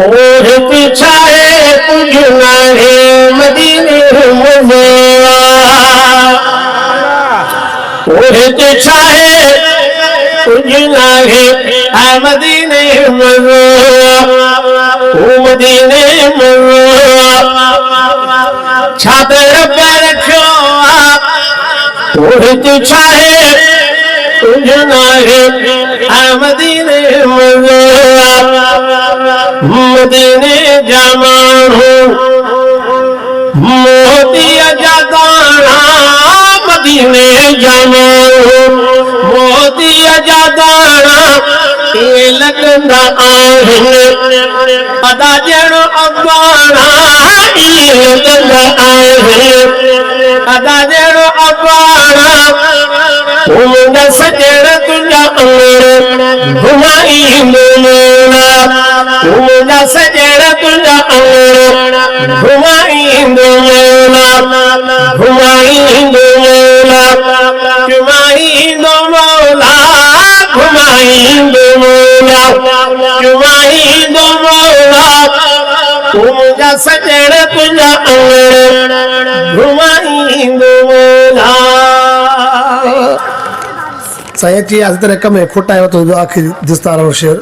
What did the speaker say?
ओढ़त छाए तुझना है मदीने मज़ा ओढ़त छाए तुझना है मदीने मज़ा मदीने मज़ा छातर पर रखो ओढ़त छाए तुझना है मदीने मज़ा मदीने जमानो मोतिया जादाना मदीने जमानो मोतिया जादाना ये लगंदा आहिने अदा जणो अबाना ये लगंदा आहिने अदा जणो अबाना उमदा सजण तुझा अंगण घुमाई मोना उमदा सजण तुझा अंगण घुमाई मोना घुमाई मोना घुमाई मोना घुमाई मोना घुमाई मोना उमदा सजण तुझा अंगण घुमाई मोना साईंची आज तर रक्कम आहे खोटा आहे तो आखिर दिसता शेर